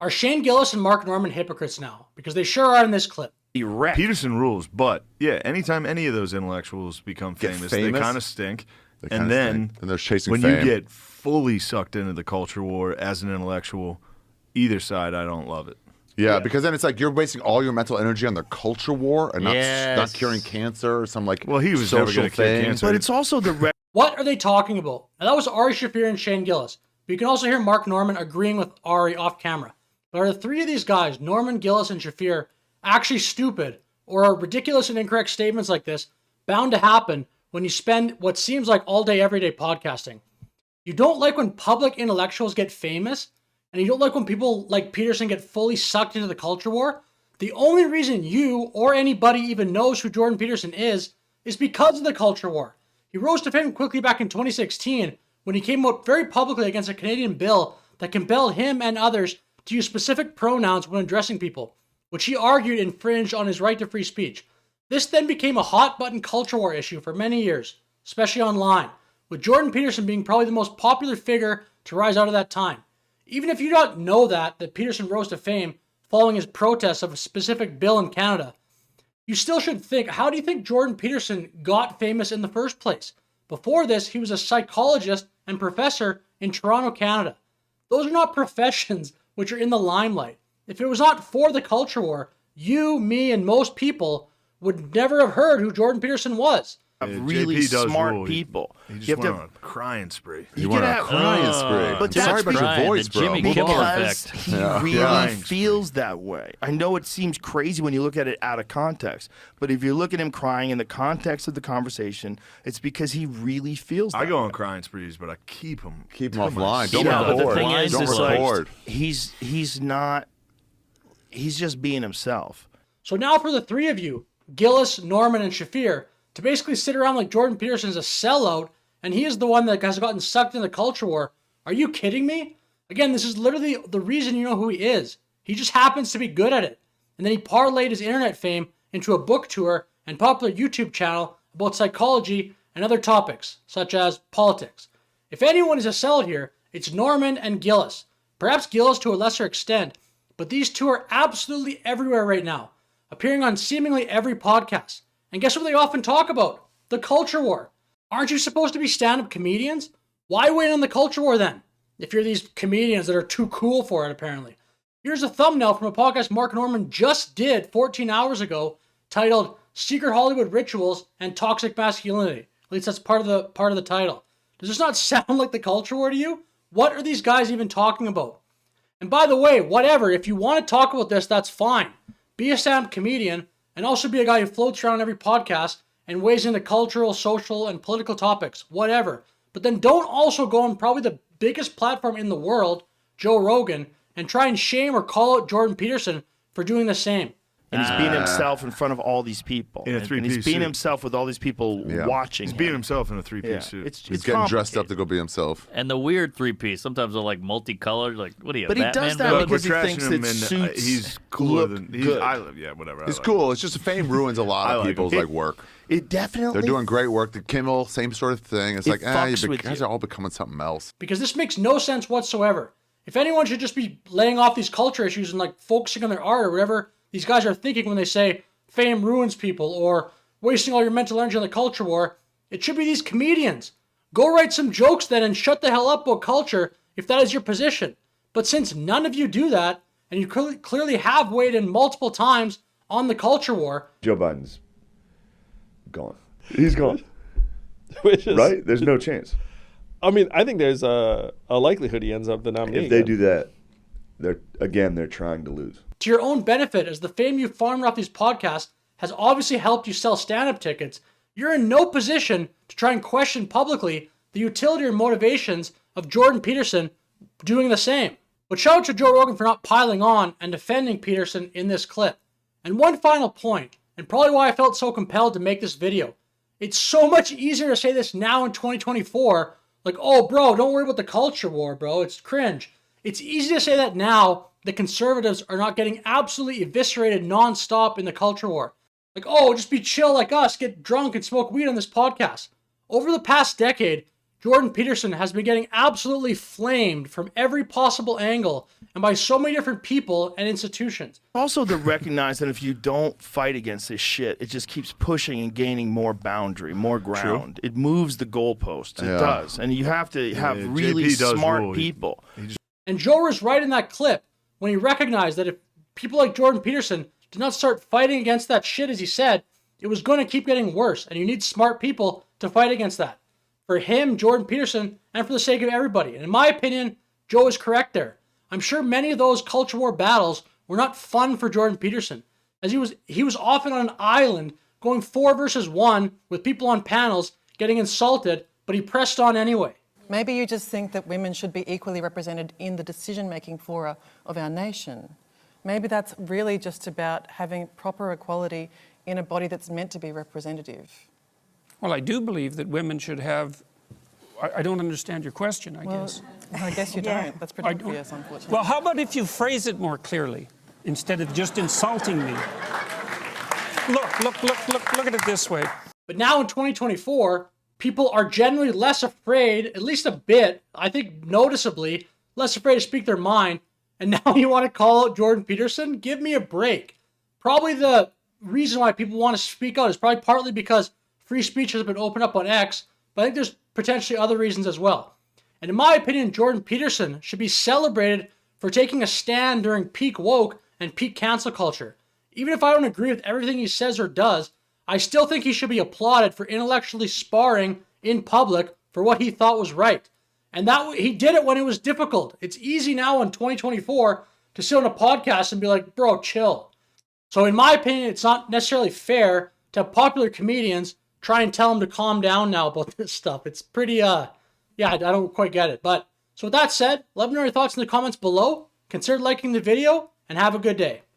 Are Shane Gillis and Mark Normand hypocrites now? Because they sure are in this clip. Erect. Peterson rules, but yeah, anytime any of those intellectuals become famous, they kind of stink. And then they're chasing when fame. you get fully sucked into the culture war as an intellectual, either side, I don't love it. Yeah, because then it's like you're wasting all your mental energy on the culture war and not curing cancer or some like he was never social gonna cure thing. cancer. But it's also the What are they talking about? Now, that was Ari Shaffir and Shane Gillis. But you can also hear Mark Normand agreeing with Ari off camera. But are the three of these guys, Normand, Gillis, and Shaffir, actually stupid? Or are ridiculous and incorrect statements like this bound to happen when you spend what seems like all day, everyday podcasting? You don't like when public intellectuals get famous, and you don't like when people like Peterson get fully sucked into the culture war. The only reason you or anybody even knows who Jordan Peterson is because of the culture war. He rose to fame quickly back in 2016 when he came out very publicly against a Canadian bill that compelled him and others to use specific pronouns when addressing people, which he argued infringed on his right to free speech. This then became a hot-button culture war issue for many years, especially online, with Jordan Peterson being probably the most popular figure to rise out of that time. Even if you don't know that Peterson rose to fame following his protests of a specific bill in Canada, you still should think, how do you think Jordan Peterson got famous in the first place? Before this, he was a psychologist and professor in Toronto, Canada. Those are not professions which are in the limelight. If it was not for the culture war, you, me, and most people would never have heard who Jordan Peterson was. Really smart people. He just went on a crying spree. You went on a crying spree. But Sorry about your voice, the bro. Jimmy Kimmel Because effect. he really feels that way. I know it seems crazy when you look at it out of context, but if you look at him crying in the context of the conversation, it's because he really feels that I go way. on crying sprees, but I keep them offline. Don't Yeah, but the record. thing is, Don't is like- record. He's not. He's just being himself. So now for the three of you, Gillis, Normand, and Shaffir, to basically sit around like Jordan Peterson is a sellout, and he is the one that has gotten sucked in the culture war. Are you kidding me? Again, this is literally the reason you know who he is. He just happens to be good at it. And then he parlayed his internet fame into a book tour and popular YouTube channel about psychology and other topics, such as politics. If anyone is a sellout here, it's Normand and Gillis. Perhaps Gillis to a lesser extent, but these two are absolutely everywhere right now, appearing on seemingly every podcast. And guess what they often talk about? The culture war. Aren't you supposed to be stand-up comedians? Why wait on the culture war then? If you're these comedians that are too cool for it, apparently. Here's a thumbnail from a podcast Mark Normand just did 14 hours ago, titled Secret Hollywood Rituals and Toxic Masculinity. At least that's part of the title. Does this not sound like the culture war to you? What are these guys even talking about? And by the way, whatever, if you want to talk about this, that's fine. Be a stand-up comedian, and also be a guy who floats around every podcast and weighs into cultural, social, and political topics, whatever. But then don't also go on probably the biggest platform in the world, Joe Rogan, and try and shame or call out Jordan Peterson for doing the same. And he's being himself in front of all these people. In a And three-piece he's being suit. himself with all these people watching He's him. being himself in a three-piece suit. He's getting dressed up to complicated. go be himself. And the weird three-piece. Sometimes they're like multicolored. Like, what are you, But he Batman? does that villain? Look, we're because he trashing thinks him, that and suits he's cooler look than good. whatever. It's cool. It's just the fame ruins a lot I of like people's him. like work. It definitely. They're doing great work. The Kimmel, same sort of thing. It's It like, fucks you with guys you. are all becoming something else. Because this makes no sense whatsoever. If anyone should just be laying off these culture issues and like focusing on their art or whatever these guys are thinking when they say fame ruins people or wasting all your mental energy on the culture war, it should be these comedians. Go write some jokes then and shut the hell up about culture if that is your position. But since none of you do that, and you clearly have weighed in multiple times on the culture war, Joe Biden's gone. He's gone. Which is, Right? There's no chance. I mean, I think there's a likelihood he ends up the nominee. If they again. do that, they're trying to lose. to your own benefit, as the fame you farmed off these podcasts has obviously helped you sell stand-up tickets, you're in no position to try and question publicly the utility or motivations of Jordan Peterson doing the same. But shout out to Joe Rogan for not piling on and defending Peterson in this clip. And one final point, and probably why I felt so compelled to make this video. It's so much easier to say this now in 2024, like, oh bro, don't worry about the culture war, bro, it's cringe. It's easy to say that now the conservatives are not getting absolutely eviscerated non-stop in the culture war. Like, oh, just be chill like us, get drunk and smoke weed on this podcast. Over the past decade, Jordan Peterson has been getting absolutely flamed from every possible angle and by so many different people and institutions. Also to recognize that if you don't fight against this shit, it just keeps pushing and gaining more boundary, more ground. It moves the goalposts. It does. And you have to have really smart people. And Joe was right in that clip when he recognized that if people like Jordan Peterson did not start fighting against that shit, as he said, it was going to keep getting worse. And you need smart people to fight against that. For him, Jordan Peterson, and for the sake of everybody. And in my opinion, Joe is correct there. I'm sure many of those culture war battles were not fun for Jordan Peterson, as he was often on an island going 4 versus 1 with people on panels getting insulted, but he pressed on anyway. Maybe you just think that women should be equally represented in the decision-making fora of our nation. Maybe that's really just about having proper equality in a body that's meant to be representative. Well, I do believe that women should have... I don't understand your question, I guess. I guess you don't. That's pretty obvious, unfortunately. Well, how about if you phrase it more clearly, instead of just insulting me? Look at it this way. But now in 2024, people are generally less afraid, at least a bit, I think noticeably, less afraid to speak their mind. And now you want to call out Jordan Peterson? Give me a break. Probably the reason why people want to speak out is probably partly because free speech has been opened up on X, but I think there's potentially other reasons as well. And in my opinion, Jordan Peterson should be celebrated for taking a stand during peak woke and peak cancel culture. Even if I don't agree with everything he says or does, I still think he should be applauded for intellectually sparring in public for what he thought was right. And that he did it when it was difficult. It's easy now in 2024 to sit on a podcast and be like, bro, chill. So in my opinion, it's not necessarily fair to have popular comedians try and tell him to calm down now about this stuff. It's pretty, I don't quite get it. But so with that said, let me know your thoughts in the comments below. Consider liking the video and have a good day.